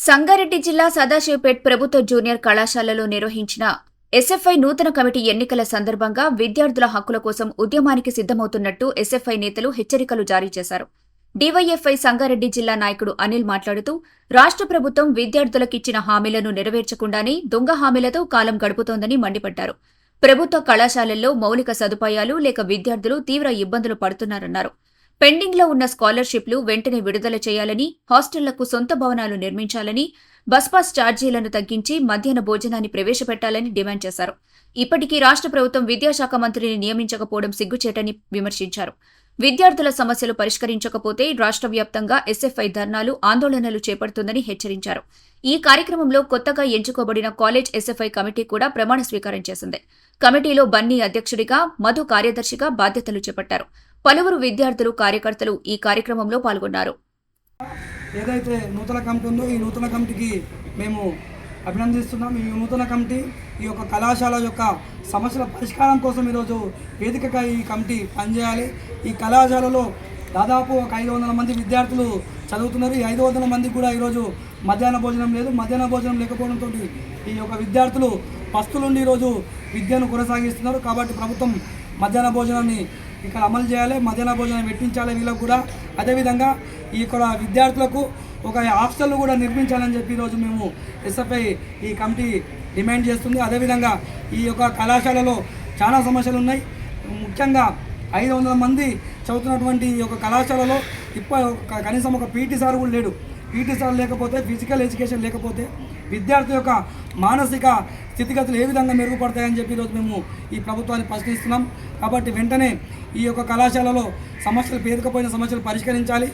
సంగారెడ్డి జిల్లా సదాశివపేట్ ప్రభుత్వ జూనియర్ కళాశాలలో నిర్వహించిన ఎస్ఎఫ్ఐ నూతన కమిటీ ఎన్నికల సందర్భంగా విద్యార్థుల హక్కుల కోసం ఉద్యమానికి సిద్దమవుతున్నట్టు ఎస్ఎఫ్ఐ నేతలు హెచ్చరికలు జారీ చేశారు. డీవైఎఫ్ఐ సంగారెడ్డి జిల్లా నాయకుడు అనిల్ మాట్లాడుతూ రాష్ట్ర ప్రభుత్వం విద్యార్థులకిచ్చిన హామీలను నెరవేర్చకుండానే దొంగ హామీలతో కాలం గడుపుతోందని మండిపడ్డారు. ప్రభుత్వ కళాశాలల్లో మౌలిక సదుపాయాలు లేక విద్యార్థులు తీవ్ర ఇబ్బందులు పడుతున్నారన్నారు. పెండింగ్లో ఉన్న స్కాలర్షిప్లు వెంటనే విడుదల చేయాలని, హాస్టళ్లకు సొంత భవనాలు నిర్మించాలని, బస్పాస్ ఛార్జీలను తగ్గించి మధ్యాహ్న భోజనాన్ని ప్రవేశపెట్టాలని డిమాండ్ చేశారు. ఇప్పటికీ రాష్ట్ర ప్రభుత్వం విద్యాశాఖ మంత్రిని నియమించకపోవడం సిగ్గుచేటని విమర్శించారు. విద్యార్థుల సమస్యలు పరిష్కరించకపోతే రాష్ట్ర వ్యాప్తంగా ఎస్ఎఫ్ఐ ధర్నాలు, ఆందోళనలు చేపడుతుందని హెచ్చరించారు. ఈ కార్యక్రమంలో కొత్తగా ఎంచుకోబడిన కాలేజ్ ఎస్ఎఫ్ఐ కమిటీ కూడా ప్రమాణ స్వీకారం చేసింది. కమిటీలో బన్నీ అధ్యక్షుడిగా, మధు కార్యదర్శిగా బాధ్యతలు చేపట్టారు. పలువురు విద్యార్థులు, కార్యకర్తలు ఈ కార్యక్రమంలో పాల్గొన్నారు. ఏదైతే నూతన కమిటీ ఉందో ఈ నూతన కమిటీకి మేము అభినందిస్తున్నాం. ఈ నూతన కమిటీ ఈ యొక్క కళాశాల యొక్క సమస్యల పరిష్కారం కోసం ఈరోజు వేదికగా ఈ కమిటీ పనిచేయాలి. ఈ కళాశాలలో దాదాపు ఒక 500 మంది విద్యార్థులు చదువుతున్నారు. ఈ 500 మందికి కూడా ఈరోజు మధ్యాహ్న భోజనం లేదు. మధ్యాహ్న భోజనం లేకపోవడంతో ఈ యొక్క విద్యార్థులు పస్తులుండి ఈరోజు విద్యను కొనసాగిస్తున్నారు. కాబట్టి ప్రభుత్వం మధ్యాహ్న భోజనాన్ని ఇక్కడ అమలు చేయాలి, మధ్యాహ్న భోజనం పెట్టించాలి వీళ్ళకు కూడా. అదేవిధంగా ఇక్కడ విద్యార్థులకు ఒక హాస్టల్ కూడా నిర్మించాలని చెప్పి ఈరోజు మేము ఎస్ఎఫ్ఐ ఈ కమిటీ డిమాండ్ చేస్తుంది. అదేవిధంగా ఈ యొక్క కళాశాలలో చాలా సమస్యలు ఉన్నాయి. ముఖ్యంగా 500 మంది చదువుతున్నటువంటి ఈ యొక్క కళాశాలలో కనీసం ఒక పీటీ సార్ కూడా లేడు. పీటీ సార్ లేకపోతే, ఫిజికల్ ఎడ్యుకేషన్ లేకపోతే విద్యార్థి యొక్క మానసిక స్థితిగతులు ఏ విధంగా మెరుగుపడతాయని చెప్పి ఈరోజు మేము ఈ ప్రభుత్వాన్ని ప్రశ్నిస్తున్నాం. కాబట్టి వెంటనే ఈ యొక్క కళాశాలలో సమస్యలు, పేరుకపోయిన సమస్యలు పరిష్కరించాలి.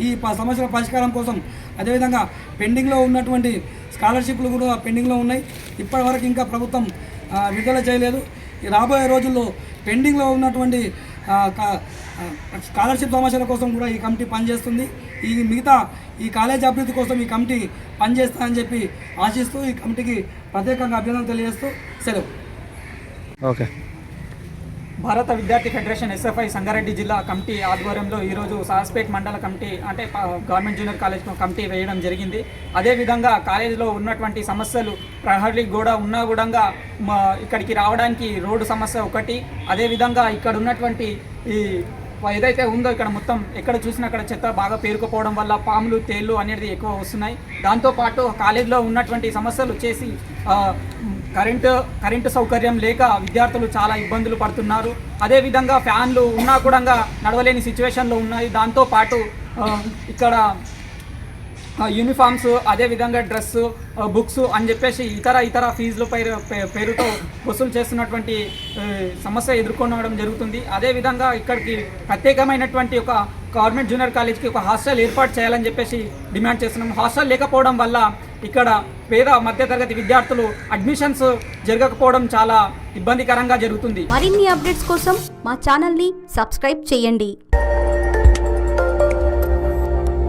ఈ సమస్యల పరిష్కారం కోసం అదేవిధంగా పెండింగ్లో ఉన్నటువంటి స్కాలర్షిప్లు కూడా పెండింగ్లో ఉన్నాయి. ఇప్పటివరకు ఇంకా ప్రభుత్వం విడుదల చేయలేదు. రాబోయే రోజుల్లో పెండింగ్లో ఉన్నటువంటి స్కాలర్షిప్ సమస్యల కోసం కూడా ఈ కమిటీ పనిచేస్తుంది. ఈ కాలేజీ అభివృద్ధి కోసం ఈ కమిటీ పనిచేస్తానని చెప్పి ఆశిస్తూ ఈ కమిటీకి ప్రత్యేకంగా అభినందనలు తెలియజేస్తూ సెలవు. ఓకే. భారత విద్యార్థి ఫెడరేషన్ ఎస్ఎఫ్ఐ సంగారెడ్డి జిల్లా కమిటీ ఆధ్వర్యంలో ఈరోజు సదాశివపేట్ మండల కమిటీ అంటే గవర్నమెంట్ జూనియర్ కాలేజ్ కమిటీ వేయడం జరిగింది. అదేవిధంగా కాలేజీలో ఉన్నటువంటి సమస్యలు, ప్రహరీ గోడ ఉన్నా కూడా ఇక్కడికి రావడానికి రోడ్డు సమస్య ఒకటి. అదేవిధంగా ఇక్కడ ఉన్నటువంటి ఈ ఏదైతే ఉందో ఇక్కడ మొత్తం ఎక్కడ చూసినా అక్కడ చెత్త బాగా పేరుకుపోవడం వల్ల పాములు, తేళ్లు అనేది ఎక్కువ వస్తున్నాయి. దాంతోపాటు కాలేజీలో ఉన్నటువంటి సమస్యలు వచ్చేసి కరెంటు సౌకర్యం లేక విద్యార్థులు చాలా ఇబ్బందులు పడుతున్నారు. అదేవిధంగా ఫ్యాన్లు ఉన్నా కూడా నడవలేని సిచ్యువేషన్లో ఉన్నాయి. దాంతోపాటు ఇక్కడ యూనిఫామ్స్, అదేవిధంగా డ్రెస్సు, బుక్స్ అని చెప్పేసి ఇతర ఫీజుల పేరుతో వసూలు చేస్తున్నటువంటి సమస్య ఎదుర్కొనడం జరుగుతుంది. అదేవిధంగా ఇక్కడికి ప్రత్యేకమైనటువంటి ఒక గవర్నమెంట్ జూనియర్ కాలేజ్కి ఒక హాస్టల్ ఏర్పాటు చేయాలని చెప్పేసి డిమాండ్ చేస్తున్నాం. హాస్టల్ లేకపోవడం వల్ల ఇక్కడ పేద మధ్యతరగతి విద్యార్థులు అడ్మిషన్స్ జరగకపోవడం చాలా ఇబ్బందికరంగా జరుగుతుంది. మరిన్ని అప్డేట్స్ కోసం మా ఛానల్ని సబ్స్క్రైబ్ చేయండి.